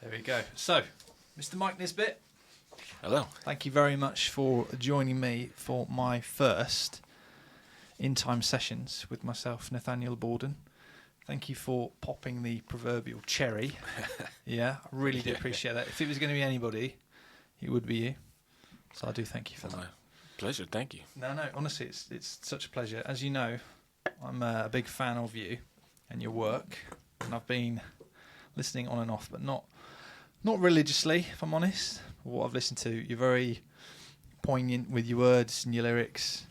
There we go. So, Mr. Mike Nisbet. Hello. Thank you very much for joining me for my first in-time sessions with myself, Nathaniel Bawden. Thank you for popping the proverbial cherry. Yeah, I really do appreciate that. If it was going to be anybody, it would be you. So I do thank you for that. My pleasure. Thank you. No, honestly, it's such a pleasure. As you know, I'm a big fan of you and your work, and I've been listening on and off, but not religiously, if I'm honest. What I've listened to, you're very poignant with your words and your lyrics,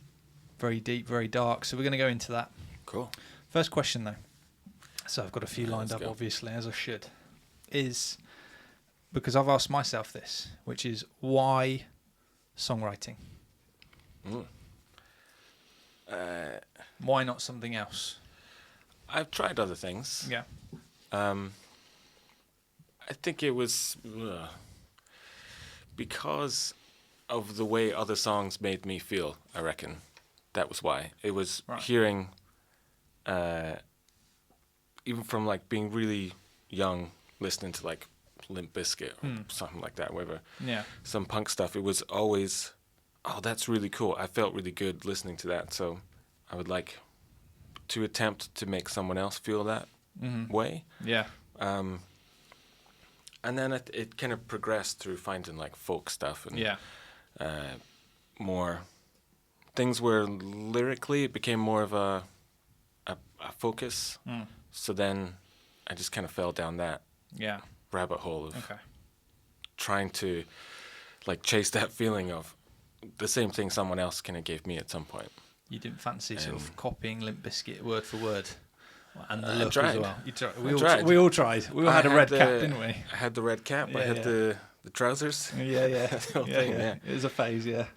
very deep, very dark. So we're going to go into that. Cool. First question, though. So I've got a few lined up, go. obviously, as I should. Is because I've asked myself this, which is why songwriting? Why not something else? I've tried other things. Yeah. I think it was because of the way other songs made me feel, I reckon. That was why. It was hearing, even from like being really young, listening to like Limp Bizkit or something like that, whatever. Yeah. Some punk stuff. It was always, oh, that's really cool. I felt really good listening to that. So I would like to attempt to make someone else feel that way. Yeah. And then it kind of progressed through finding like folk stuff and more things where lyrically it became more of a focus. So then I just kind of fell down that rabbit hole of trying to like chase that feeling of the same thing someone else kind of gave me at some point. You didn't fancy sort of copying Limp Bizkit word for word? And the I look tried. as well. You tried. We all tried. We all had a red cap, didn't we? I had the red cap. I had the trousers. Yeah. The whole thing, yeah. It was a phase, yeah.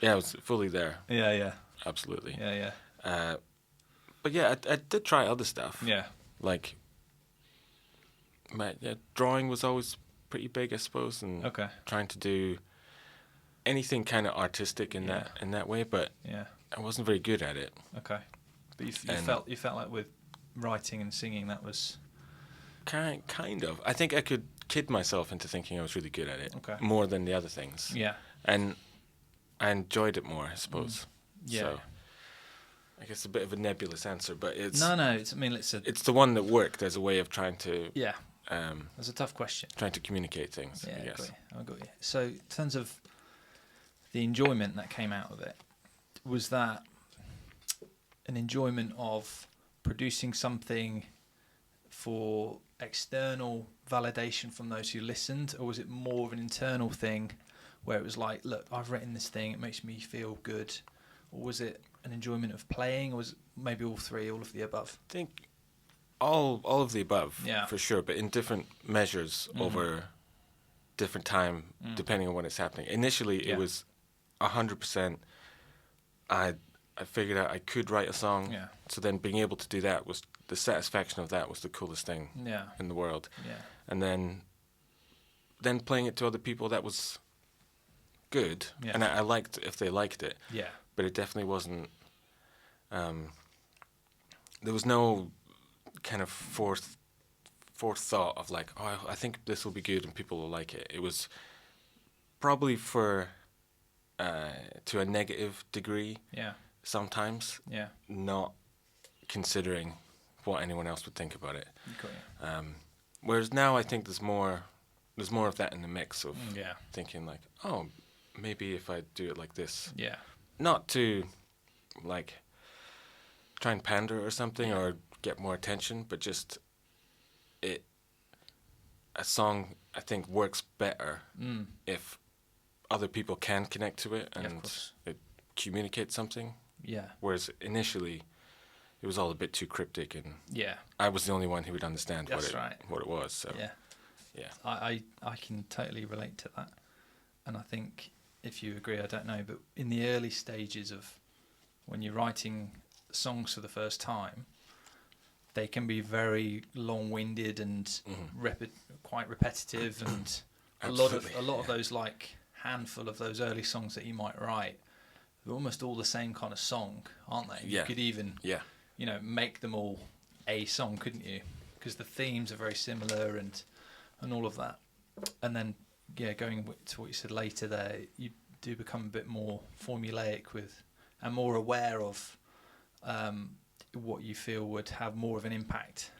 Yeah, I was fully there. Yeah. Absolutely. Yeah. But yeah, I did try other stuff. Yeah. Like, drawing was always pretty big, I suppose, and trying to do anything kind of artistic in that way. But I wasn't very good at it. Okay. But you felt like with writing and singing that was kind of. I think I could kid myself into thinking I was really good at it more than the other things. Yeah. And I enjoyed it more, I suppose. Yeah. So I guess a bit of a nebulous answer, but it's it's the one that worked as a way of trying to that's a tough question. Trying to communicate things. Yeah, I guess. I got you. So in terms of the enjoyment that came out of it, was that an enjoyment of producing something for external validation from those who listened, or was it more of an internal thing where it was like, look, I've written this thing, it makes me feel good? Or was it an enjoyment of playing, or was it maybe all three, all of the above? I think all of the above, for sure, but in different measures over different time, depending on when it's happening. Initially, it was 100%. I figured out I could write a song. Yeah. So then being able to do that was the satisfaction of that was the coolest thing in the world. Yeah. And then playing it to other people, that was good. Yeah. And I liked if they liked it. Yeah. But it definitely wasn't. There was no kind of fourth thought of like, oh, I think this will be good and people will like it. It was probably to a negative degree. Yeah. Sometimes, not considering what anyone else would think about it. Okay. Whereas now I think there's more of that in the mix of thinking like, oh, maybe if I do it like this, not to like try and pander or something or get more attention, but just a song I think works better if other people can connect to it and it communicates something. Yeah. Whereas initially, it was all a bit too cryptic, and I was the only one who would understand what it was. So I can totally relate to that, and I think if you agree, I don't know, but in the early stages of when you're writing songs for the first time, they can be very long-winded and quite repetitive, and a lot of those like handful of those early songs that you might write. They're almost all the same kind of song, aren't they? Yeah. You could even, make them all a song, couldn't you? Because the themes are very similar and all of that. and then going to what you said later there, you do become a bit more formulaic with and more aware of what you feel would have more of an impact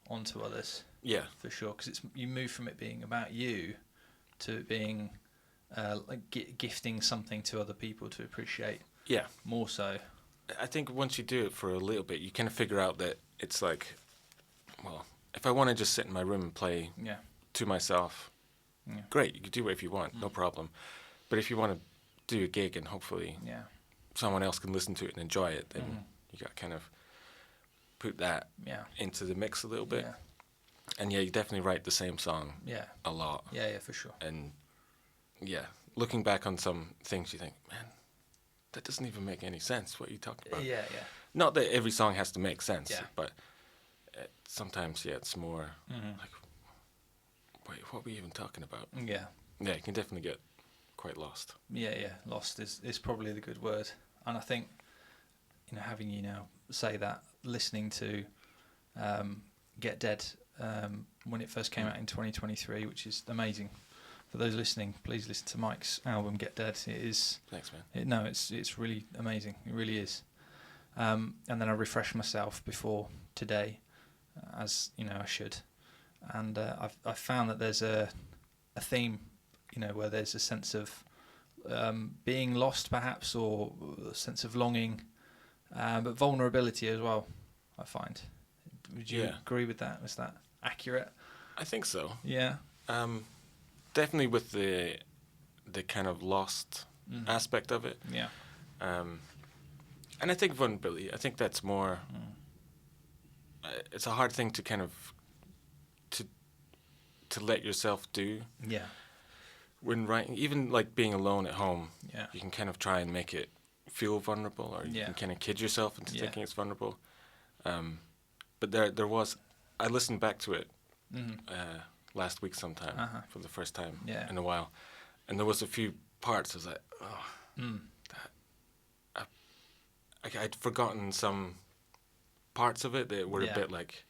onto others. Yeah, for sure, because you move from it being about you to it being like gifting something to other people to appreciate. Yeah, more so. I think once you do it for a little bit, you kind of figure out that it's like, well, if I want to just sit in my room and play to myself, great, you can do whatever you want, no problem. But if you want to do a gig and hopefully someone else can listen to it and enjoy it, then you got to kind of put that into the mix a little bit. Yeah. And you definitely write the same song a lot. Yeah, for sure. And looking back on some things, you think, man, that doesn't even make any sense. What are you talking about? Yeah. Not that every song has to make sense, but sometimes, it's more like, wait, what are we even talking about? Yeah. Yeah, you can definitely get quite lost. Yeah. Lost is probably the good word. And I think, having you now say that, listening to Get Dead when it first came out in 2023, which is amazing. For those listening, please listen to Mike's album Get Dead. It is. Thanks, man. It's really amazing. It really is. And then I refreshed myself before today, as I should. And I've found that there's a theme, where there's a sense of being lost, perhaps, or a sense of longing, but vulnerability as well. I find. Would you agree with that? Was that accurate? I think so. Yeah. Definitely with the kind of lost aspect of it. Yeah. And I think vulnerability, I think that's more, it's a hard thing to kind of, to let yourself do. Yeah. When writing, even like being alone at home, Yeah. you can kind of try and make it feel vulnerable, or you can kind of kid yourself into thinking it's vulnerable. But there was, I listened back to it last week sometime for the first time in a while, and there was a few parts I was like, I'd forgotten some parts of it that were a bit like,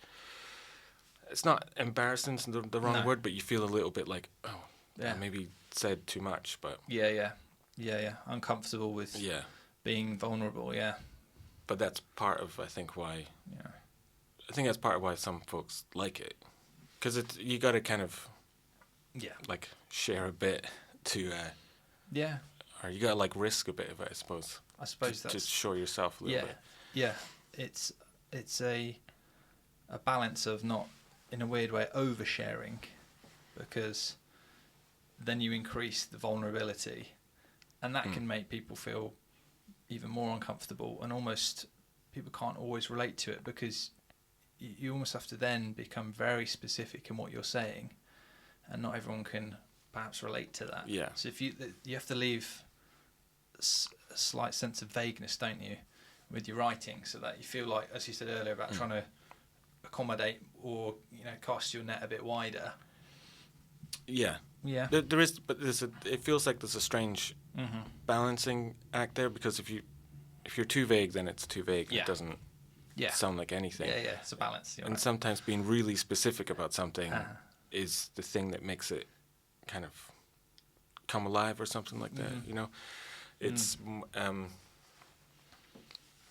it's not embarrassing, it's the wrong word, but you feel a little bit like, I maybe said too much, but yeah, uncomfortable with being vulnerable, But that's part of, I think, why. I think that's part of why some folks like it, because you got to kind of like share a bit to or you got to like risk a bit of it, I suppose. That's just show yourself a little bit. Yeah, it's a balance of not, in a weird way, oversharing, because then you increase the vulnerability, and that can make people feel even more uncomfortable, and almost people can't always relate to it, because you almost have to then become very specific in what you're saying, and not everyone can perhaps relate to that. Yeah. So if you have to leave a slight sense of vagueness, don't you, with your writing, so that you feel like, as you said earlier, about trying to accommodate or cast your net a bit wider. Yeah. Yeah. There is, but it feels like there's a strange balancing act there, because if you're too vague, then it's too vague. It doesn't sound like anything. Yeah, it's a balance. And sometimes being really specific about something is the thing that makes it kind of come alive or something like that. It's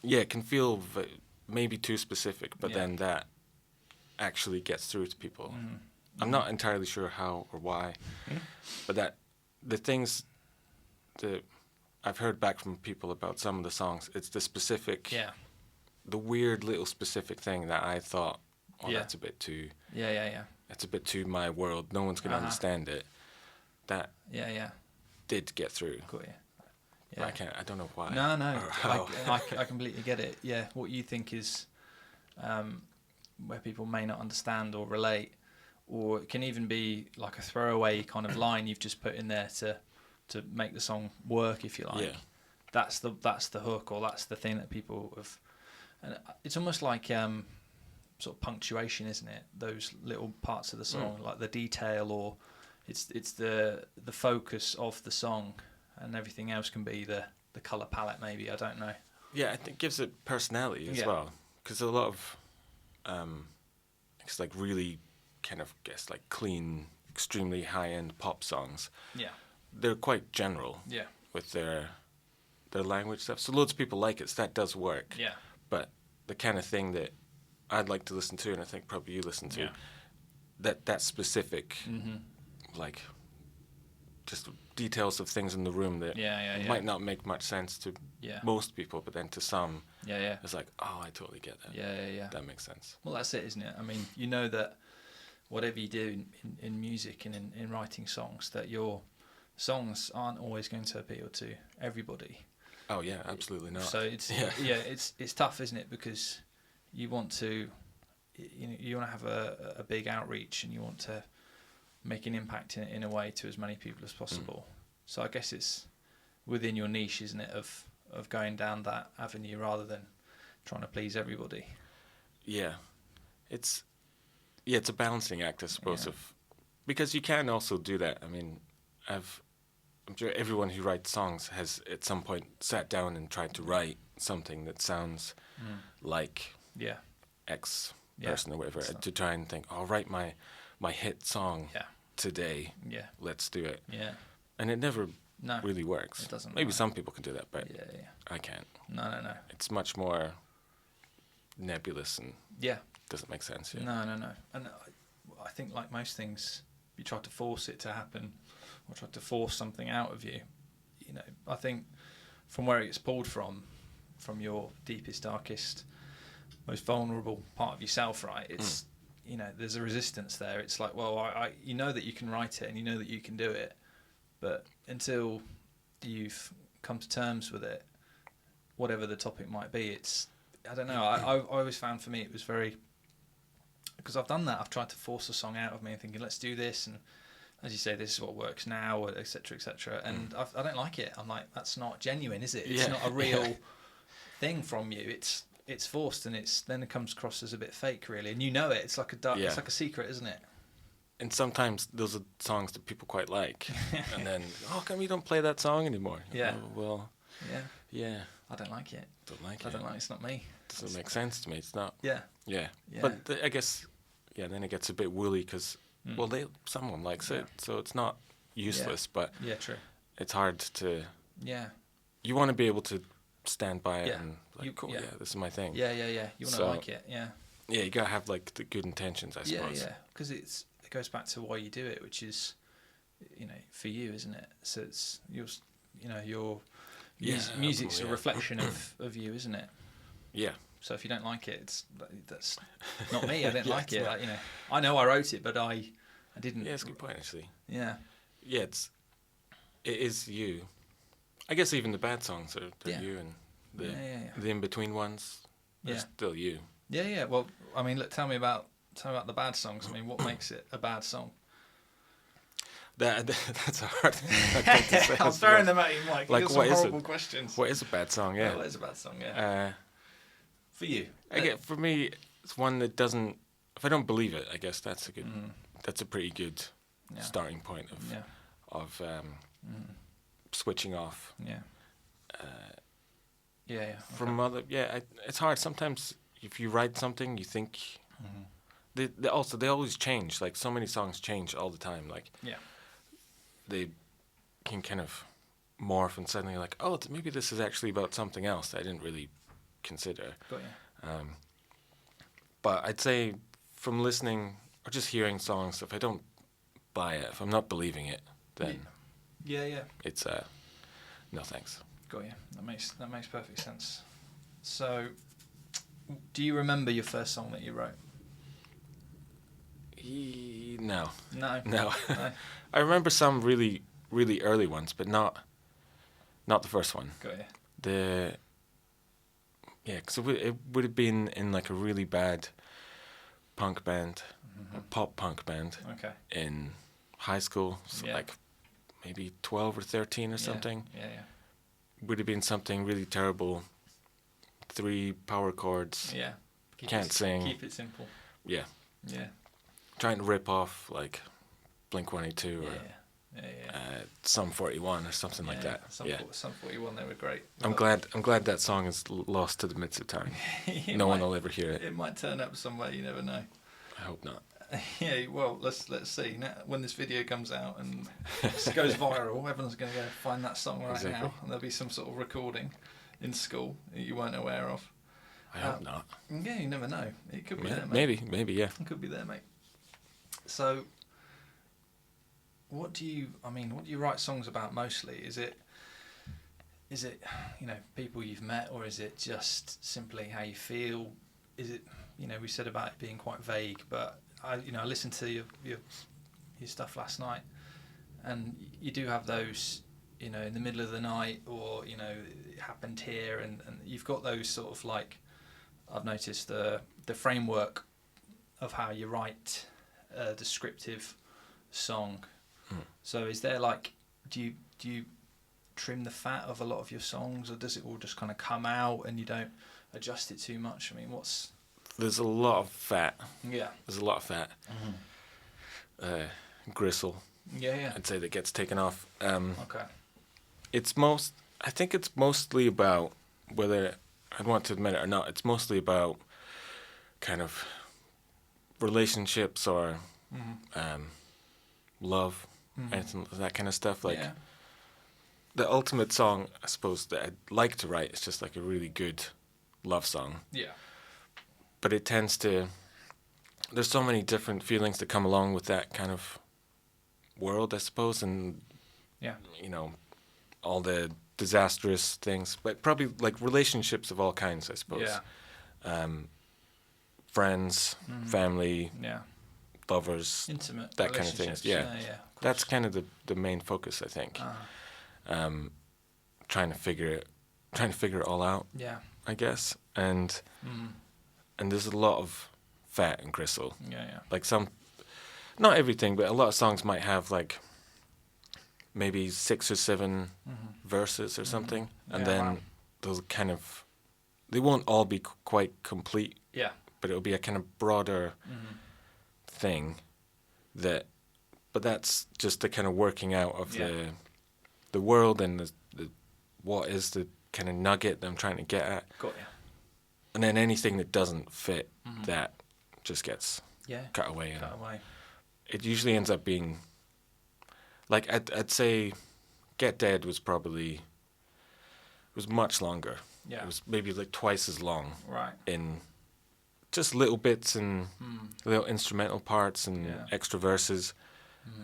it can feel maybe too specific, but then that actually gets through to people. I'm not entirely sure how or why, but that the things that I've heard back from people about some of the songs, it's the specific, the weird little specific thing that I thought, that's a bit too, that's a bit too my world. No one's gonna understand it. That did get through. Got you. Yeah. I don't know why. No. I completely get it. Yeah, what you think is where people may not understand or relate, or it can even be like a throwaway kind of line you've just put in there to make the song work, if you like. Yeah. That's the hook, or that's the thing that people have. And it's almost like sort of punctuation, isn't it? Those little parts of the song, like the detail, or it's the focus of the song, and everything else can be the colour palette, maybe. I don't know. Yeah, I think it gives it personality as well, because a lot of it's like really kind of like clean extremely high-end pop songs. Yeah. They're quite general Yeah. with their language stuff. So loads of people like it, so that does work. Yeah. But the kind of thing that I'd like to listen to, and I think probably you listen to, Yeah. that specific, like, just details of things in the room that might not make much sense to most people, but then to some, it's like, oh, I totally get that. Yeah. That makes sense. Well, that's it, isn't it? I mean, you know that whatever you do in music and in writing songs, that your songs aren't always going to appeal to everybody. Oh yeah, absolutely not. So it's it's tough, isn't it? Because you want to, you want to have a big outreach, and you want to make an impact in a way to as many people as possible. So I guess it's within your niche, isn't it, of going down that avenue rather than trying to please everybody. Yeah, it's a balancing act, I suppose, because you can also do that. I mean, I'm sure everyone who writes songs has at some point sat down and tried to write something that sounds like X person or whatever, to try and think, I'll write my hit song today. Yeah. Let's do it. Yeah. And it never really works. It doesn't. Maybe some people can do that, but I can't. No. It's much more nebulous and doesn't make sense. No. And I think, like most things, you try to force it to happen or try to force something out of you. I think from where it gets pulled from your deepest, darkest, most vulnerable part of yourself, right? It's there's a resistance there. It's like, well, I you know that you can write it and you know that you can do it, but until you've come to terms with it, whatever the topic might be, it's, I don't know. I always found, for me, it was very, because I've done that. I've tried to force a song out of me and thinking, let's do this, and as you say, this is what works now, etc., etc. And I don't like it. I'm like, that's not genuine, is it? It's not a real thing from you. It's forced, and then it comes across as a bit fake, really. And you know it. It's like it's like a secret, isn't it? And sometimes those are songs that people quite like, and then, how come you don't play that song anymore? Yeah. Oh, well. Yeah. I don't like it. I don't like it. It's not me. Doesn't make sense to me. It's not. Yeah. But I guess, then it gets a bit woolly because, someone likes it, so it's not useless. But true. It's hard to. Yeah. You want to be able to stand by it and like, cool. This is my thing. Yeah. You want to like it. Yeah. Yeah, you gotta have like the good intentions, I suppose. Yeah. Because it goes back to why you do it, which is, for you, isn't it? So it's your music's a reflection of you, isn't it? Yeah. So if you don't like it, that's not me. I didn't like it. I know I wrote it, but I didn't. Yeah, it's a good point, actually. Yeah. Yeah, it is you. I guess even the bad songs are you, and the in between ones are still you. Yeah. Well, I mean, look, tell me about the bad songs. I mean, what makes it a bad song? That's a hard thing to say. I'm throwing them at you, Mike. Like, what is horrible questions. What is a bad song? Yeah. What is a bad song? Yeah. For you. For me, it's one that doesn't. If I don't believe it, I guess that's a good. That's a pretty good starting point of switching off. Yeah. From other. Yeah, it's hard sometimes. If you write something, you think. They always change. Like, so many songs change all the time. Like, they can kind of morph, and suddenly you're like, oh, maybe this is actually about something else that I didn't really consider. Got you. But I'd say from listening or just hearing songs, if I don't buy it, if I'm not believing it, then it's no thanks. Got you. That makes perfect sense. So, do you remember your first song that you wrote? No. No. I remember some really, really early ones, but not the first one. Got you. Because it would have been in like a really bad punk band, a pop punk band. Okay. In high school, so like maybe 12 or 13 or something. Yeah. Would have been something really terrible. 3 power chords. Yeah. Can't sing. Keep it simple. Yeah. Yeah. Trying to rip off like Blink-182 or Sum 41 or something like that. Sum 41, they were great. I'm glad that song is lost to the midst of time. No one will ever hear it. It might turn up somewhere, you never know. I hope not. Yeah, well, let's see. Now, when this video comes out and it goes viral, everyone's going to go find that song right Exactly. now, and there'll be some sort of recording in school that you weren't aware of. I hope not. Yeah, you never know. It could be there, mate. Maybe, yeah. It could be there, mate. So, what do you write songs about mostly? Is it people you've met, or is it just simply how you feel? Is it, we said about it being quite vague, but I listened to your stuff last night, and you do have those, in the middle of the night, or it happened here, and you've got those sort of, like, I've noticed the framework of how you write a descriptive song. So is there, like, do you trim the fat of a lot of your songs, or does it all just kind of come out and you don't adjust it too much? I mean, There's a lot of fat. Yeah. There's a lot of fat. Gristle. Yeah. I'd say that gets taken off. Okay. I think it's mostly about, whether I'd want to admit it or not, it's mostly about kind of relationships or love, anything, that kind of stuff. Like, yeah. the ultimate song, I suppose, that I'd like to write is just like a really good love song. Yeah. But it tends to, there's so many different feelings that come along with that kind of world, I suppose, and Yeah. all the disastrous things, but probably like relationships of all kinds, I suppose. Yeah. Friends, family, Yeah. lovers, Intimate that kind of things. relationships. Yeah, Yeah. that's kind of the main focus, I think. Trying to figure it all out, Yeah. I guess, and there's a lot of fat and gristle. Yeah. Like not everything, but a lot of songs might have like maybe 6 or 7 verses or something, and Yeah, then wow. they'll they won't all be quite complete, Yeah. but it'll be a kind of broader thing but that's just the kind of working out of the world and the what is the kind of nugget that I'm trying to get at. Got ya. And then anything that doesn't fit that just gets cut away. And Cut away. it usually ends up being, like, I'd say Get Dead was much longer. Yeah. It was maybe like twice as long. Right. In just little bits and little instrumental parts and extra verses,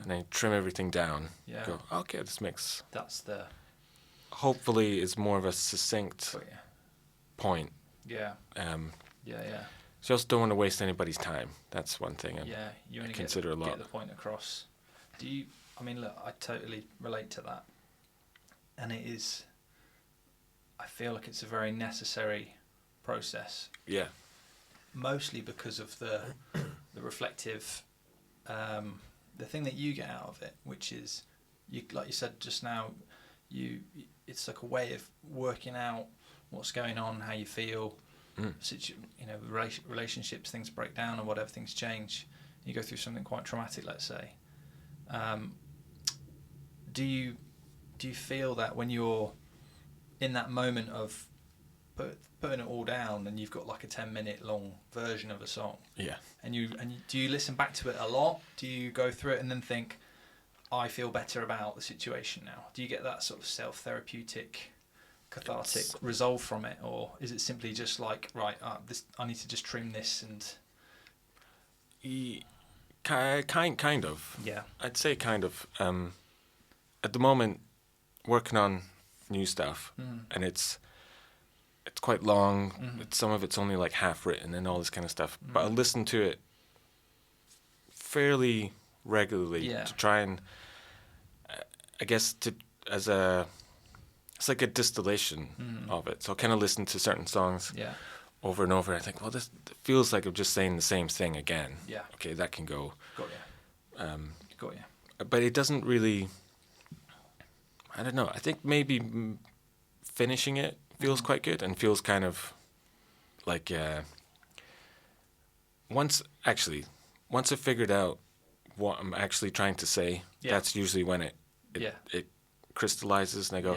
and then trim everything down. Yeah. Go, okay, this makes, That's the. hopefully is more of a succinct Got ya. point. Yeah. Yeah. Just don't want to waste anybody's time. That's one thing You only consider a lot. Get the point across. Look, I totally relate to that, and it is. I feel like it's a very necessary process. Yeah. Mostly because of the reflective, the thing that you get out of it, which is, like you said just now, it's like a way of working out what's going on, how you feel, relationships, things break down or whatever, things change. You go through something quite traumatic, let's say. Do you feel that when you're in that moment of putting it all down, and you've got like a 10-minute long version of a song, and do you listen back to it a lot? Do you go through it and then think, I feel better about the situation now? Do you get that sort of self-therapeutic, cathartic resolve from it, or is it simply just like, right, I need to just trim this and? Kind of. Yeah. I'd say kind of. At the moment, working on new stuff, and it's quite long. Some of it's only like half written and all this kind of stuff. But I listen to it fairly regularly to try and, I guess, it's like a distillation of it. So I kind of listen to certain songs over and over. I think, well, this feels like I'm just saying the same thing again. Yeah. Okay, that can go. Got ya. Got ya. But it doesn't really. I don't know. I think maybe finishing it feels quite good and feels kind of like once I figured out what I'm actually trying to say, that's usually when it crystallizes and I go,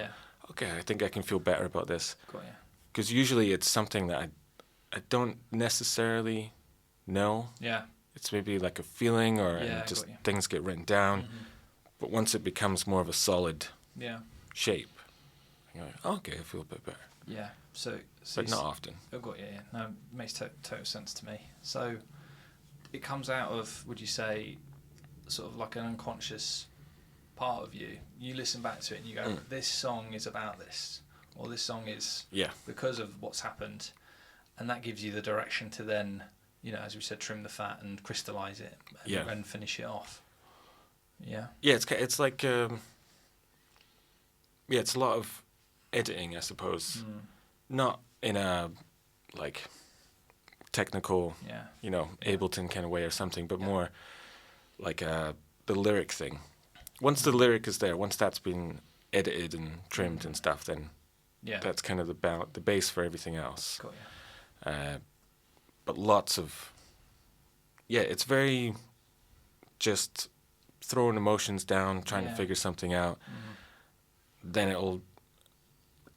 okay, I think I can feel better about this. Because usually it's something that I don't necessarily know. Yeah. it's maybe like a feeling or Yeah, and I just got you. things get written down. Mhm. But once it becomes more of a solid Yeah. shape, you're like, okay, I feel a bit better. Yeah. So But not often. I've got you. Yeah. No, it makes total sense to me. So it comes out of, would you say, sort of like an unconscious part of you? You listen back to it and you go, this song is about this, or this song is because of what's happened, and that gives you the direction to then, as we said, trim the fat and crystallize it and finish it off. Yeah. Yeah, it's like it's a lot of editing, I suppose. Not in a like technical, Ableton kind of way or something, but more like the lyric thing. Once the lyric is there, once that's been edited and trimmed and stuff, then that's kind of the base for everything else. Got you. But lots of it's very just throwing emotions down, trying to figure something out. Then it'll,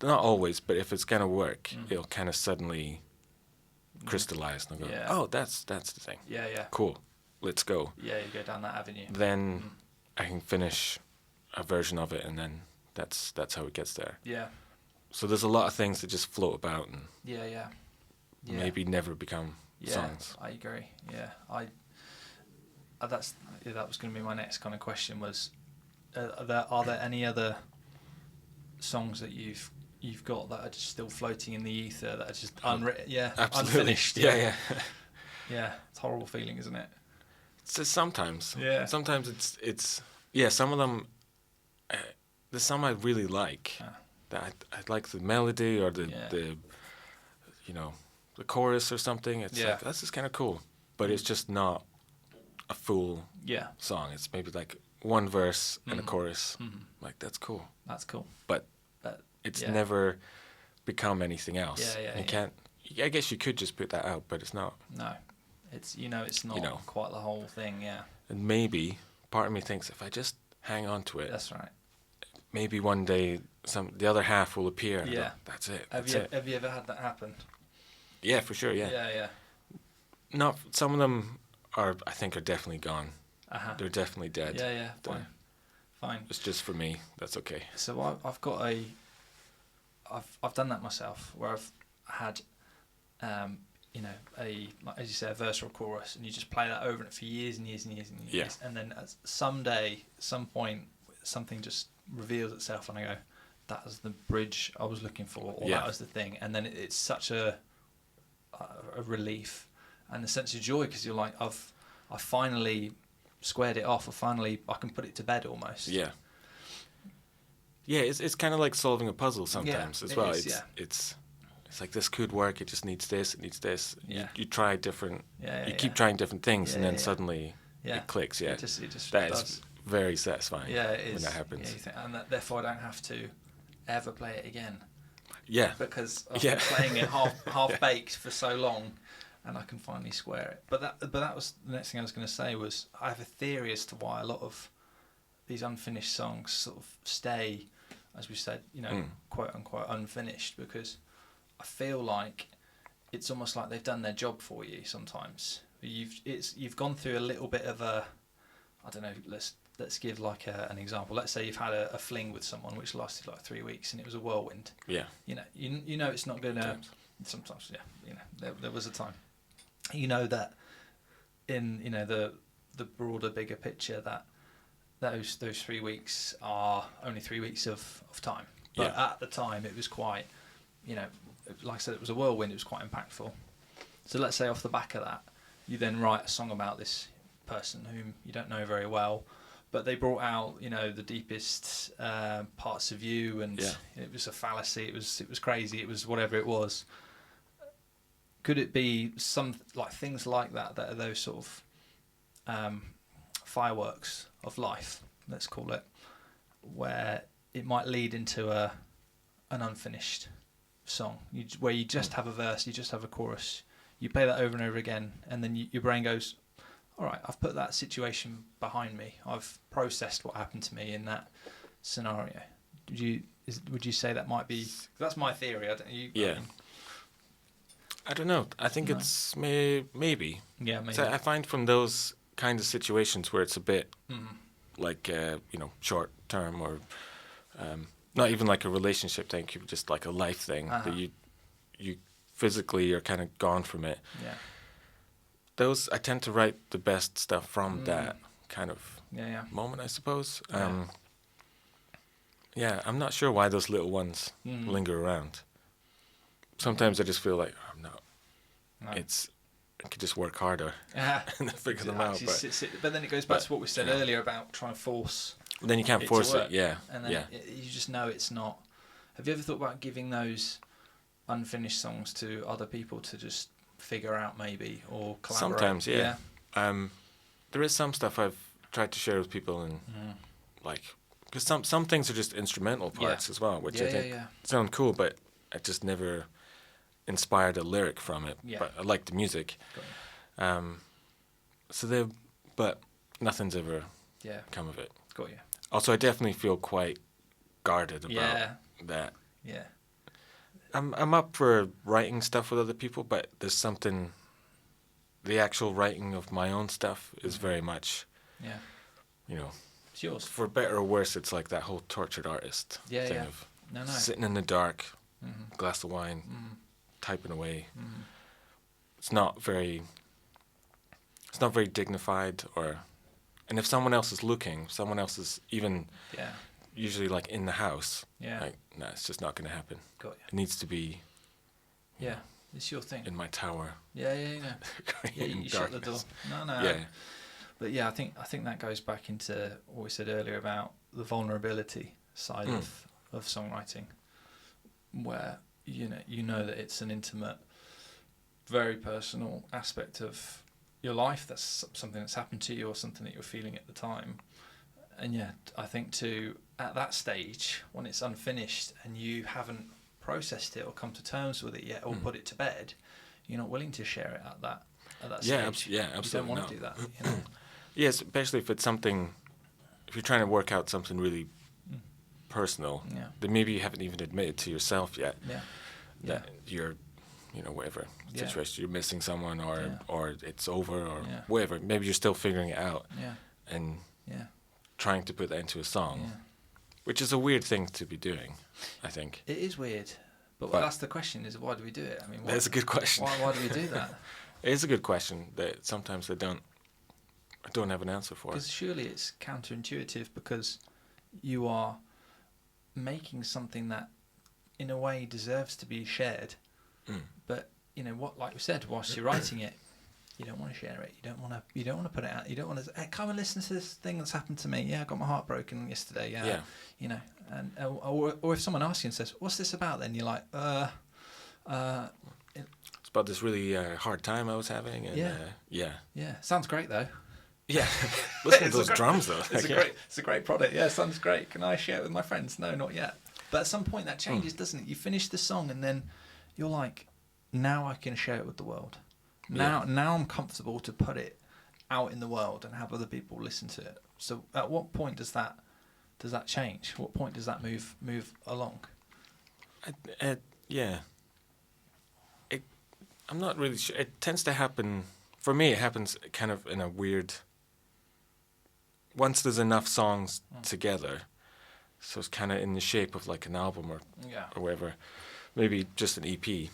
not always, but if it's gonna work, it'll kind of suddenly crystallize and I'll go, oh, that's the thing. Yeah. Cool, let's go. Yeah, you go down that avenue. Then I can finish a version of it, and then that's how it gets there. Yeah. So there's a lot of things that just float about and maybe never become songs. I agree. Yeah, that was going to be my next kind of question. Was are there any other songs that you've got that are just still floating in the ether that are just unwritten? Yeah, absolutely. Unfinished. Yeah. Yeah, it's a horrible feeling, isn't it? It's just sometimes. Yeah. Sometimes it's some of them. There's some I really like. That I like the melody or the the chorus or something. It's like, that's just kind of cool, but it's just not a full song. It's maybe like one verse and a chorus. Like, that's cool. That's cool. But it's never become anything else. You can't. I guess you could just put that out, but it's not. No, it's it's not quite the whole thing. Yeah. And maybe part of me thinks if I just hang on to it. That's right. Maybe one day the other half will appear. And go, that's it. Have you ever had that happen? Yeah, for sure. Yeah. Yeah. Not some of them I think are definitely gone. They're definitely dead. Yeah. Fine. It's just for me. That's okay. So I've got I've done that myself, where I've had like, as you say, a verse or a chorus, and you just play that over it for years and years and years and years, and then some point something just reveals itself and I go, that was the bridge I was looking for, or that was the thing, and then it's such a relief and a sense of joy, because you're like, I finally squared it off, I can put it to bed almost. Yeah, it's kind of like solving a puzzle sometimes as well. It's like, this could work, it just needs this, it needs this. You try different, you keep trying different things, and then suddenly it clicks. It just that does. Is very satisfying. Yeah, it is when that happens. And therefore I don't have to ever play it again. Yeah, because I've been playing it half baked for so long, and I can finally square it. But that was the next thing I was going to say. Was I have a theory as to why a lot of these unfinished songs sort of stay, as we said, quote unquote unfinished, because I feel like it's almost like they've done their job for you sometimes. You've gone through a little bit of a, I don't know, let's give like an example. Let's say you've had a fling with someone which lasted like 3 weeks, and it was a whirlwind. Yeah. You know it's not gonna. Sometimes, there was a time. That in the broader, bigger picture, that those 3 weeks are only 3 weeks of time. But at the time it was quite, like I said, it was a whirlwind. It was quite impactful. So let's say off the back of that, you then write a song about this person whom you don't know very well, but they brought out the deepest parts of you, and it was a fallacy, it was crazy, it was whatever it was. Could it be some like things like that are those sort of fireworks of life, let's call it, where it might lead into an unfinished song, where you just have a verse, you just have a chorus, you play that over and over again, and then your brain goes, all right, I've put that situation behind me. I've processed what happened to me in that scenario. Would you say that might be? That's my theory. I don't know. I think No. it's maybe. Yeah, maybe. So I find from those kind of situations where it's a bit Mm. like short term or not even like a relationship thing, could be just like a life thing that you physically are kind of gone from it. Yeah. Those I tend to write the best stuff from that kind of Yeah. moment, I suppose. Yeah. Yeah, I'm not sure why those little ones linger around. Sometimes I just feel like I'm not. No. I could just work harder and figure them out. But then it goes back to what we said earlier about trying to force. Then you can't it force to it, work. yeah. And then you just know it's not. Have you ever thought about giving those unfinished songs to other people to just figure out maybe or collaborate? Sometimes, yeah. There is some stuff I've tried to share with people and like, because some things are just instrumental parts as well, which I think sound cool, but I just never inspired a lyric from it. Yeah. But I like the music. But nothing's ever come of it. Got you. Also, I definitely feel quite guarded about that. Yeah. I'm up for writing stuff with other people, but there's something. The actual writing of my own stuff is very much, It's yours. for better or worse, it's like that whole tortured artist thing of sitting in the dark, glass of wine, typing away. It's not very dignified, and if someone else is looking, someone else is even usually like in the house. Like, no, it's just not going to happen. Got you. It needs to be. It's your thing. In my tower. Yeah. You shut the door. No. Yeah. But I think that goes back into what we said earlier about the vulnerability side of songwriting, where you know that it's an intimate, very personal aspect of your life. That's something that's happened to you or something that you're feeling at the time. And I think too, at that stage when it's unfinished and you haven't processed it or come to terms with it yet or put it to bed, you're not willing to share it at that stage. Yeah, absolutely. You don't want to do that. Yes, especially if it's something, if you're trying to work out something really personal, that maybe you haven't even admitted to yourself yet. That you're, whatever situation, you're missing someone or it's over or whatever. Maybe you're still figuring it out and trying to put that into a song, which is a weird thing to be doing, I think. It is weird, but that's the question: is why do we do it? I mean, that's a good question. Why do we do that? It is a good question that sometimes I don't have an answer for. Because surely it's counterintuitive, because you are making something that, in a way, deserves to be shared. But like we said, whilst you're writing it, you don't want to share it. You don't want to put it out. You don't want to. Hey, come and listen to this thing that's happened to me. Yeah, I got my heart broken yesterday. And or if someone asks you and says, "What's this about?" Then you're like, It's about this really hard time I was having. And, Sounds great though. Yeah, listen to those drums though. It's a great product. Yeah, sounds great. Can I share it with my friends? No, not yet. But at some point that changes, doesn't it? You finish the song and then you're like, now I can share it with the world. Now I'm comfortable to put it out in the world and have other people listen to it. So at what point does that change? What point does that move along? I'm not really sure. It tends to happen, for me it happens kind of in a weird, once there's enough songs together, so it's kind of in the shape of like an album or whatever, maybe just an EP,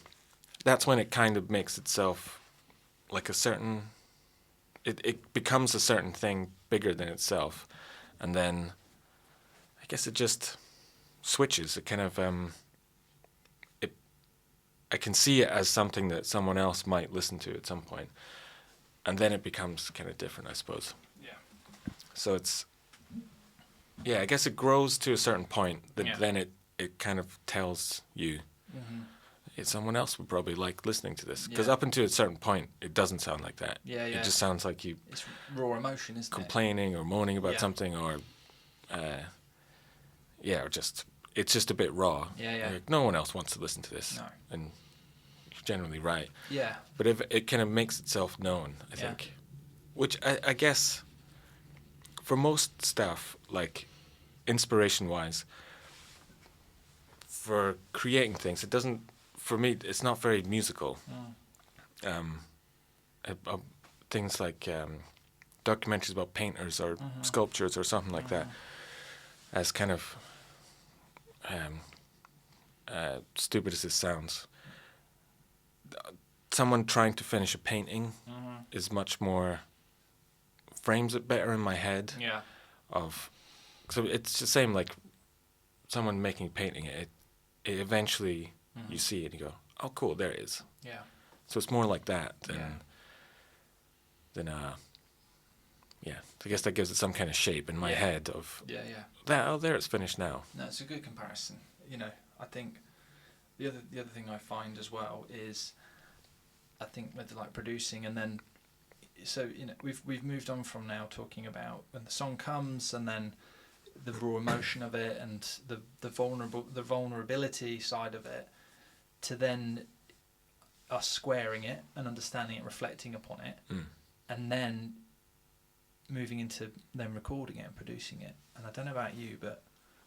that's when it kind of makes itself like a certain, it becomes a certain thing bigger than itself, and then I guess it just switches. It kind of I can see it as something that someone else might listen to at some point, and then it becomes kind of different, I suppose. So it's I guess it grows to a certain point that then it kind of tells you someone else would probably like listening to this, because up until a certain point it doesn't sound like that. It just sounds like you, it's raw emotion, isn't complaining or moaning about something, or or just it's just a bit raw. Like, no one else wants to listen to this. No. And you're generally right. Yeah. But if it kind of makes itself known, I think, which I guess for most stuff, like inspiration wise, for creating things, it doesn't, for me, it's not very musical. things like documentaries about painters or sculptures or something like that, as kind of stupid as this sounds, someone trying to finish a painting is much more, frames it better in my head. Yeah. So it's the same like someone making a painting. It eventually you see it and you go, oh cool, there it is. Yeah. So it's more like that than yeah. I guess that gives it some kind of shape in my head of that. Oh, there, it's finished now. No, it's a good comparison. You know, I think the other thing I find as well is, I think with like producing, and then so you know we've moved on from now talking about when the song comes and then the raw emotion of it and the vulnerability side of it, to then us squaring it and understanding it, reflecting upon it, and then moving into then recording it and producing it. And I don't know about you, but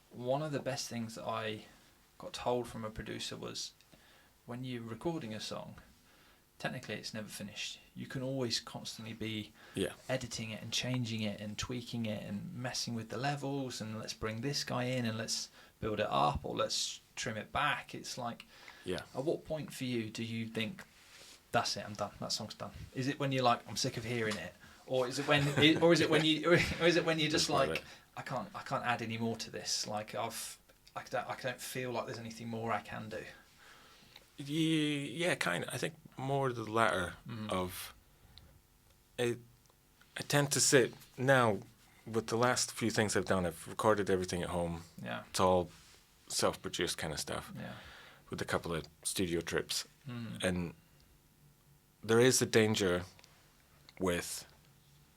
one of the best things that I got told from a producer was, when you're recording a song, technically it's never finished. You can always constantly be editing it and changing it and tweaking it and messing with the levels, and let's bring this guy in and let's build it up, or let's trim it back. It's like, at what point for you do you think, that's it, I'm done, that song's done? Is it when you're like, I'm sick of hearing it? Or is it when you're just like, I can't add any more to this, like I don't feel like there's anything more I can do? Yeah, kind of. I think more the latter of it. I tend to sit now with the last few things I've done. I've recorded everything at home. Yeah. It's all self-produced kind of stuff. Yeah. With a couple of studio trips, and there is a danger with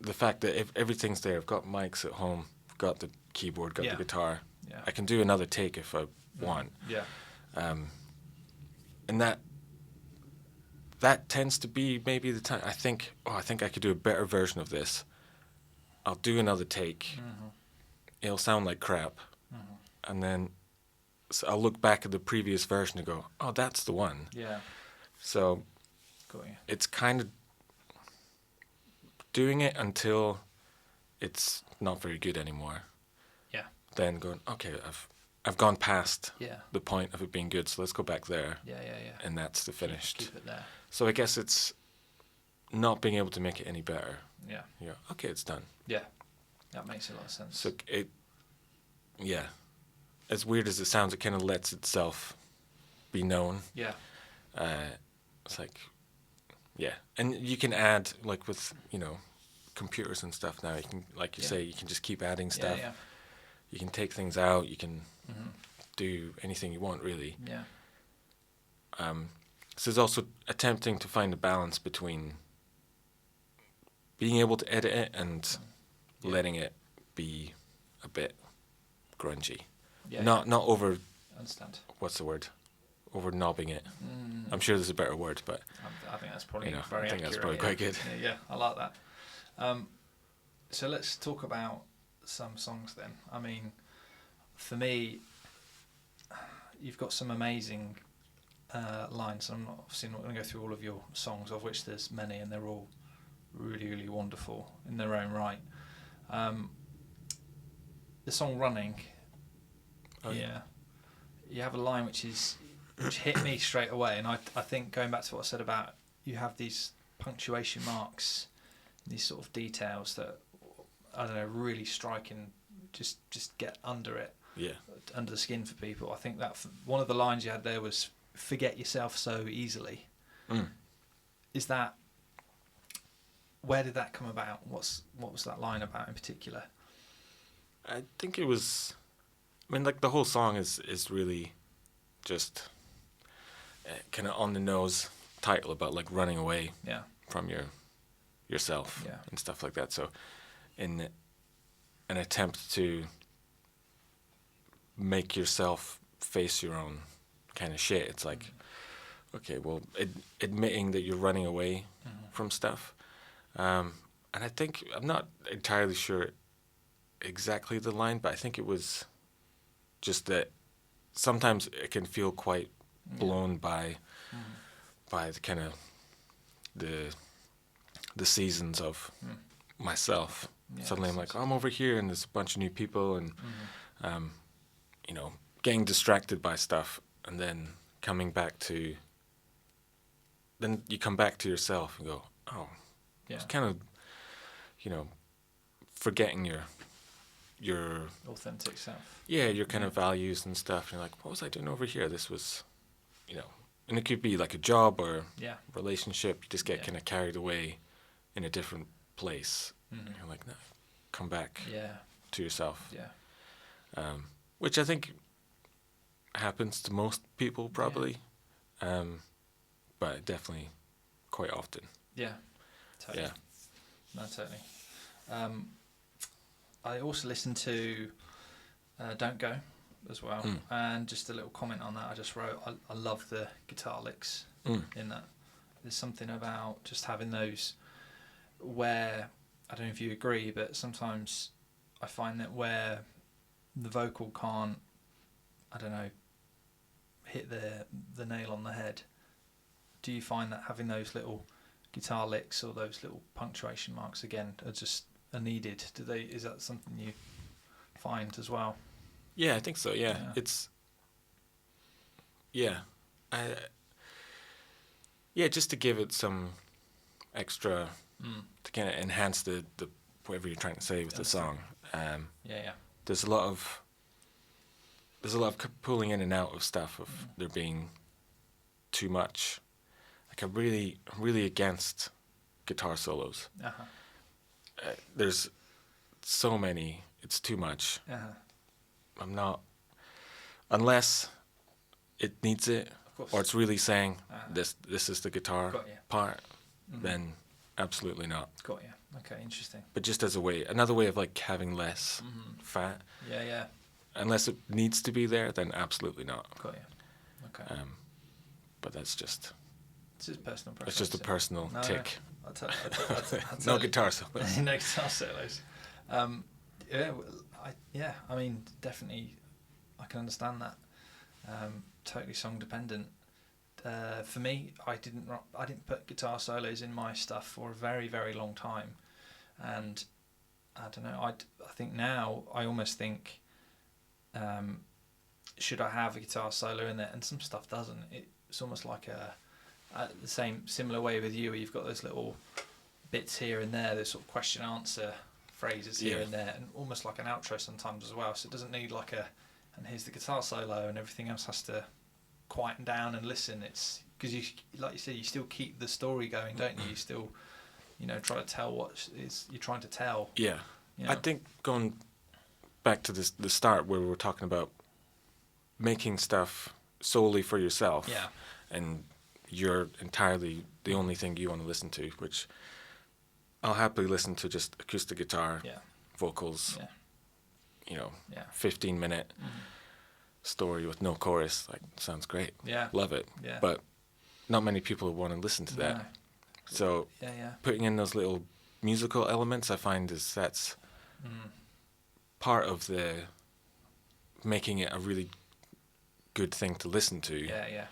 the fact that if everything's there, I've got mics at home, I've got the keyboard, got the guitar. Yeah. I can do another take if I want. Yeah. And that tends to be maybe the time I think I could do a better version of this. I'll do another take. It'll sound like crap. And then I'll look back at the previous version and go, oh, that's the one. Yeah. So it's kind of doing it until it's not very good anymore. Yeah. Then going, okay, I've gone past Yeah. the point of it being good, so let's go back there. Yeah. And that's the finished. Keep it there. So I guess it's not being able to make it any better. Yeah. Yeah. Okay, it's done. Yeah. That makes a lot of sense. So as weird as it sounds, it kind of lets itself be known. Yeah. It's like, yeah. And you can add, like with, computers and stuff now, you can, like you say, you can just keep adding stuff. Yeah. You can take things out. You can do anything you want, really. Yeah. So there's also attempting to find a balance between being able to edit it and letting it be a bit grungy. Yeah. Not over. Understand. What's the word? Over knobbing it. I'm sure there's a better word, but I think that's probably very I think accurate. that's probably quite good. Yeah, I like that. So let's talk about some songs then. I mean, for me, you've got some amazing lines. I'm obviously not going to go through all of your songs, of which there's many, and they're all really, really wonderful in their own right. The song "Running," you have a line which hit me straight away, and I think, going back to what I said about, you have these punctuation marks, these sort of details that, I don't know, really strike and just get under it, under the skin for people. I think that one of the lines you had there was, "Forget yourself so easily." Is that, where did that come about? What was that line about in particular? I think it was, like the whole song is really just kind of on the nose title about like running away from yourself and stuff like that. So in an attempt to make yourself face your own kind of shit, it's like, okay, well, admitting that you're running away from stuff. And I think, I'm not entirely sure exactly the line, but I think it was just that sometimes it can feel quite blown by the kind of the seasons of myself. Yeah, Suddenly I'm like, I'm over here and there's a bunch of new people and you know, getting distracted by stuff, and then you come back to yourself and go, oh, it's kind of, you know, forgetting your authentic self. Yeah, your kind of values and stuff. And you're like, what was I doing over here? This was, you know, and it could be like a job or relationship. You just get kind of carried away in a different place. You're like, no, come back to yourself. Yeah. Which I think happens to most people probably, but definitely quite often. Yeah, totally. Yeah. No, totally. I also listened to Don't Go as well, and just a little comment on that I just wrote, I love the guitar licks in that. There's something about just having those where, I don't know if you agree, but sometimes I find that where the vocal can't, I don't know, hit the nail on the head, do you find that having those little guitar licks or those little punctuation marks again are needed? Is that something you find as well? Yeah, I think so. Yeah, it's just to give it some extra to kind of enhance the whatever you're trying to say with the song. There's a lot of pulling in and out of stuff of there being too much. Like I'm really against guitar solos. There's so many. It's too much. I'm not, unless it needs it, or it's really saying this is the guitar part. Then absolutely not. Got you. Okay, interesting. But just as another way of like having less fat. Yeah. Unless it needs to be there, then absolutely not. Got you. Okay. But that's just. It's just personal preference. It's just a personal tick. No guitar solos. No guitar solos. I mean, definitely, I can understand that. Totally song dependent. For me, I didn't put guitar solos in my stuff for a very, very long time, and I don't know. I think now I almost think, should I have a guitar solo in there? And some stuff doesn't. It's almost like the similar way with you, where you've got those little bits here and there, those sort of question answer phrases here and there, and almost like an outro sometimes as well. So it doesn't need like and here's the guitar solo and everything else has to quieten down and listen. It's because you, like you said, you still keep the story going, don't you? You still, try to tell what you're trying to tell. Yeah. I think going back to the start where we were talking about making stuff solely for yourself, and you're entirely the only thing you want to listen to, which I'll happily listen to just acoustic guitar, vocals, 15-minute story with no chorus. Like, sounds great. Yeah. Love it. Yeah. But not many people want to listen to that. No. So putting in those little musical elements, I find that's part of the making it a really good thing to listen to. Yeah.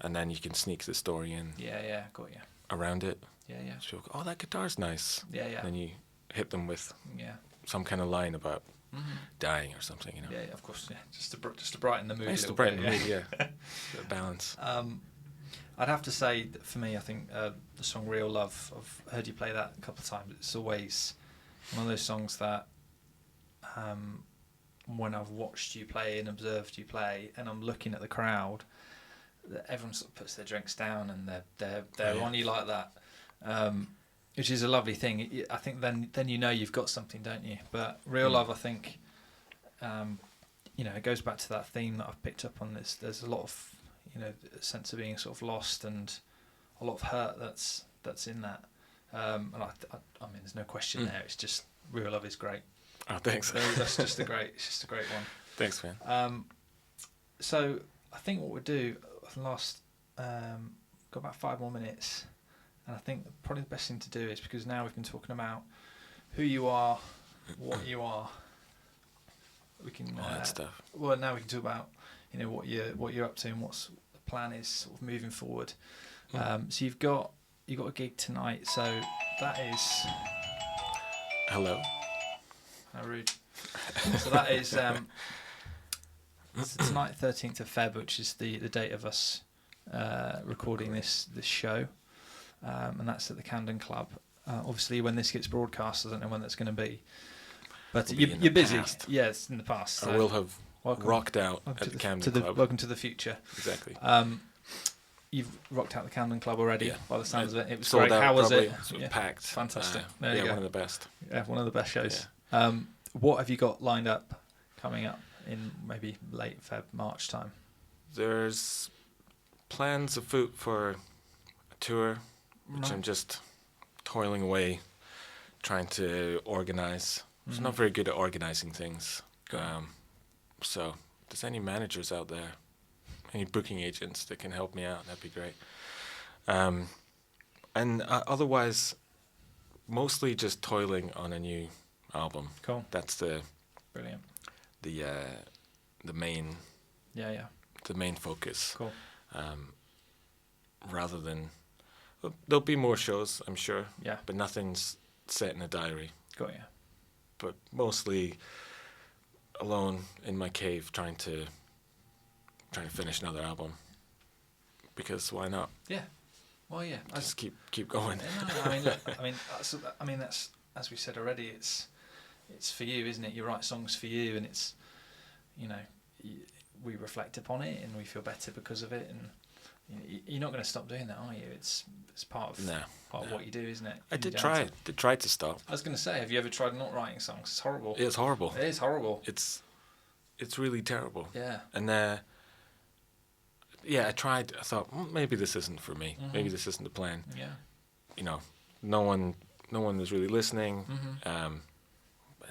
And then you can sneak the story in. Yeah. Got you. Around it. Yeah. So people go, oh, that guitar's nice. Yeah. And then you hit them with some kind of line about dying or something, Yeah, of course. Yeah, just to brighten the mood. Nice to brighten the mood. Yeah. The balance. I'd have to say that for me, I think the song "Real Love." I've heard you play that a couple of times. It's always one of those songs that, when I've watched you play and observed you play, and I'm looking at the crowd, that everyone sort of puts their drinks down and they're on you like that, which is a lovely thing. I think then you've got something, don't you? But "Real Love," I think, it goes back to that theme that I've picked up on. This there's a lot of a sense of being sort of lost and a lot of hurt that's in that. And I mean, there's no question there. It's just "Real Love" is great. Oh, thanks. It's just a great one. Thanks, man. So I think what we'll do got about 5 more minutes, and I think probably the best thing to do is, because now we've been talking about who you are, what you are, we can all that stuff. Well, now we can talk about what you're up to and what's the plan is sort of moving forward. So you've got got a gig tonight, so that is Hello. how rude. So that is so tonight, 13th of Feb, which is the date of us recording this show, and that's at the Camden Club. Obviously, when this gets broadcast, I don't know when that's going to be, but you're busy. Past. Yes, in the past. So I will have rocked out at the Camden Club. Welcome to the future. Exactly. You've rocked out the Camden Club already, by the sounds of it. It was sold great. out. How was probably. it? Yeah. Packed. Fantastic. There you go. One of the best. Yeah, one of the best shows. Yeah. What have you got lined up coming up in maybe late Feb, March time? There's plans afoot for a tour, which I'm just toiling away, trying to organise. I'm not very good at organising things. So, if there's any managers out there, any booking agents that can help me out, that'd be great. And otherwise, mostly just toiling on a new album. Cool. That's the Brilliant. the main the main focus. Cool. Rather than there'll be more shows, I'm sure. Yeah. But nothing's set in a diary. Got you. But mostly alone in my cave trying to finish another album. Because why not? Yeah. Well, yeah. Just keep going. No, I mean, look, I mean, that's as we said already. It's for you, isn't it? You write songs for you, and it's, we reflect upon it, and we feel better because of it. And you're not going to stop doing that, are you? It's part of what you do, isn't it? I did try to stop. I was going to say, have you ever tried not writing songs? It's horrible. It's horrible. It is horrible. It's really terrible. Yeah. And I tried. I thought maybe this isn't for me. Mm-hmm. Maybe this isn't the plan. Yeah. No one was really listening. Mm-hmm.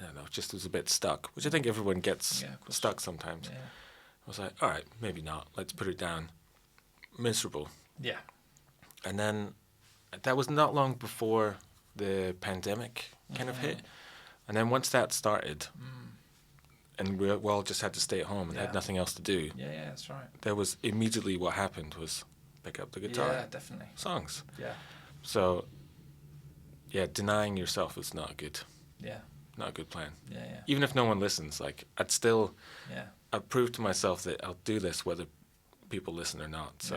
I don't know. Just was a bit stuck, which I think everyone gets stuck sometimes. Yeah. I was like, all right, maybe not. Let's put it down. Miserable. Yeah. And then that was not long before the pandemic kind of hit. And then once that started, and we all just had to stay at home and had nothing else to do. Yeah, that's right. There was immediately what happened was pick up the guitar. Yeah, definitely. Songs. Yeah. So, denying yourself is not good. Yeah. Not a good plan. Yeah. Even if no one listens, like I'd still, I've proved to myself that I'll do this whether people listen or not. So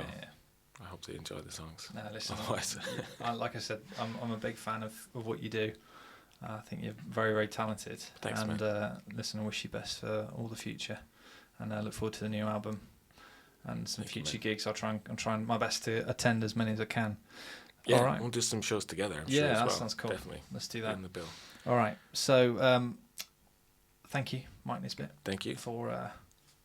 I hope they enjoy the songs. No, listen. Otherwise, like I said, I'm a big fan of what you do. I think you're very, very talented. Thanks, and man. Listen, I wish you best for all the future, and I look forward to the new album and some future gigs. I'm trying my best to attend as many as I can. Yeah, all right. We'll do some shows together. I'm sure as well. That sounds cool. Definitely. Let's do that. In the bill. All right. So, thank you, Mike Nisbet. Thank you for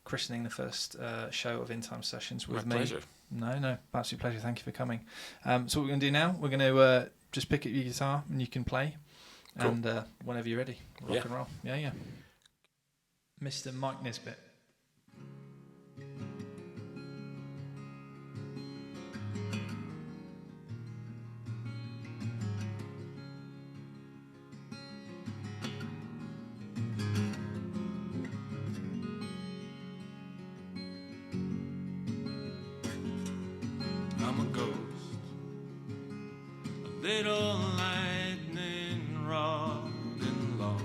christening the first show of In Time Sessions with My me. pleasure. No, absolute pleasure. Thank you for coming. So what we're going to do now, we're going to just pick up your guitar and you can play. Cool. And whenever you're ready, rock and roll. Yeah. Mr. Mike Nisbet. I'm a ghost, a little lightning rod and lost,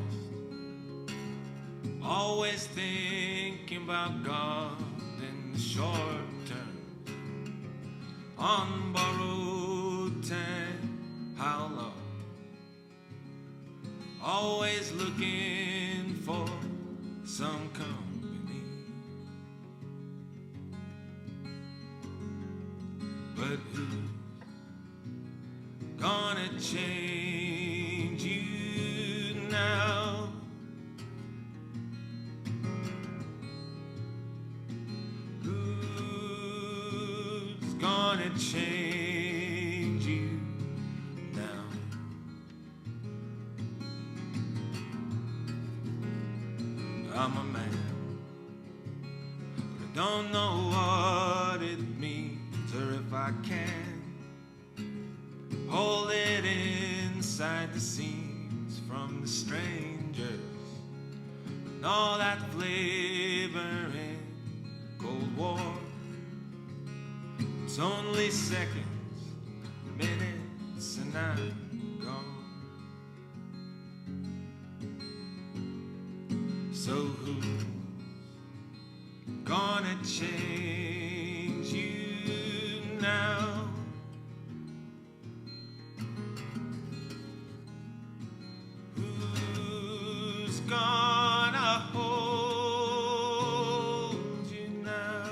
always thinking about God in the short term, on borrowed time, how long, always looking for some company. But who's gonna change you now? Who's gonna change you now? I'm a man, but I don't know what it means. Or if I can hold it inside the seams from the strangers and all that flavor in Cold War. It's only seconds, minutes, and I'm gone. So who's gonna change you now? Who's gonna hold you now?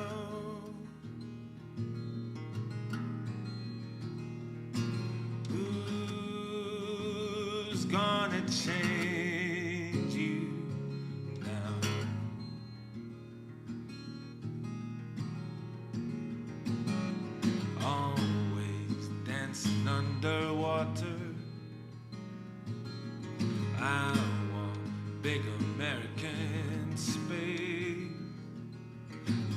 Who's gonna change you now? Always dancing underwater. I want big American space,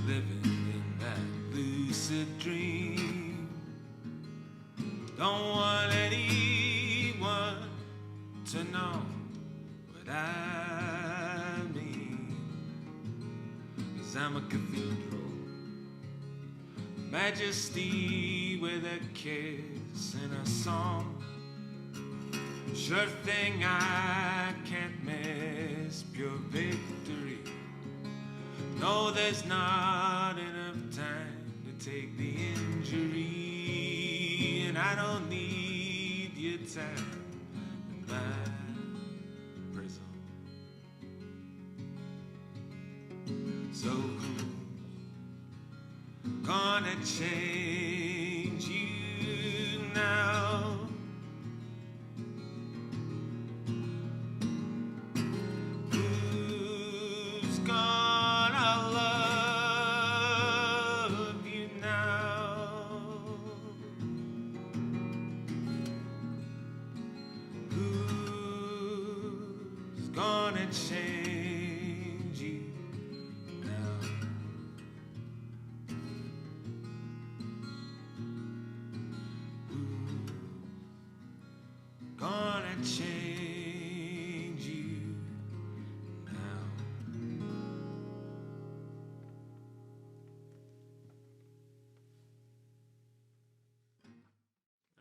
living in that lucid dream. Don't want anyone to know what I mean, 'cause I'm a cathedral, majesty with a kiss and a song. Sure thing I can't miss, pure victory. No, there's not enough time to take the injury, and I don't need your time in my prison. So who's gonna change you now? Who's gonna love you now? Who's gonna change you now? Who's gonna change you now?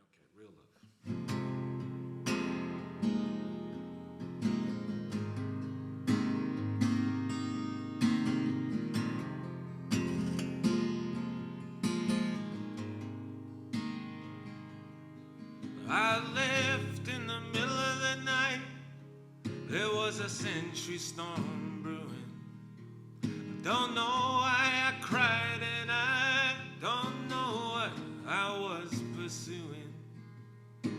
Okay, real love. I left in the middle of the night. There was a century storm brewing. Don't know why I cried, and I don't know what I was pursuing. The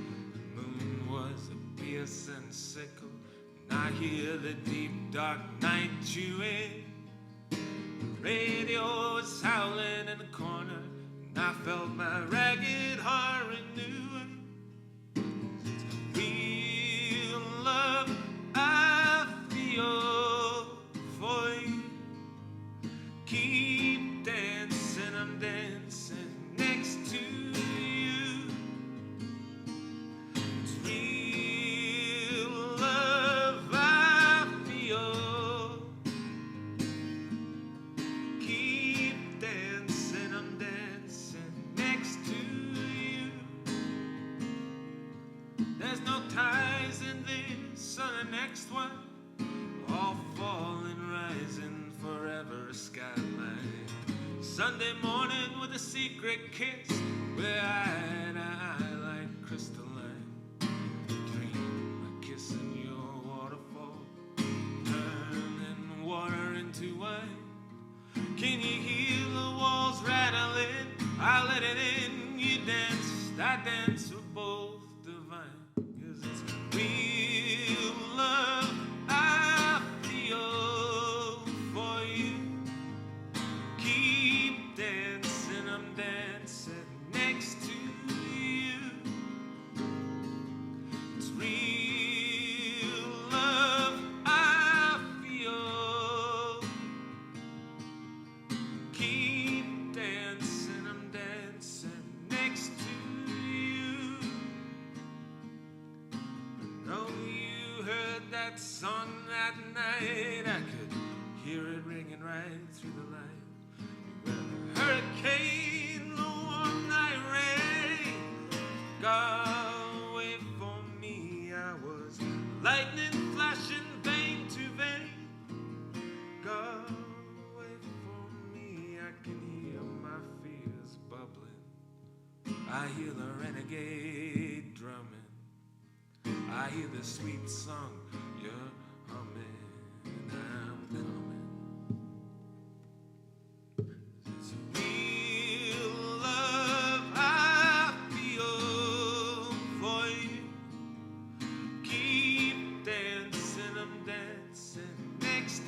moon was a piercing sickle, and I hear the deep dark night chewing. The radio was howling in the corner, and I felt my ragged heart renewing. Real love I feel for you. Keep dancing, I'm dancing next to you. It's real love I feel. Keep dancing, I'm dancing next to you. There's no ties in this or the next one, all falling, rising forever, a skyline. Sunday morning with a secret kiss, we're eye to eye like crystalline. Dream of kissing your waterfall, turning water into wine. Can you hear the walls rattling? I let it in, you danced, I danced, we're both divine. 'Cause it's real love I feel for you. Keep dancing, I'm dancing next to you. It's real love I feel. Keep dancing, I'm dancing next to you. Oh, you heard that song that night. I could hear it ringing right through the light. You were a hurricane, the warm night rain. God I hear the renegade drumming. I hear the sweet song you're humming. I'm coming. It's real love I feel for you. Keep dancing, I'm dancing next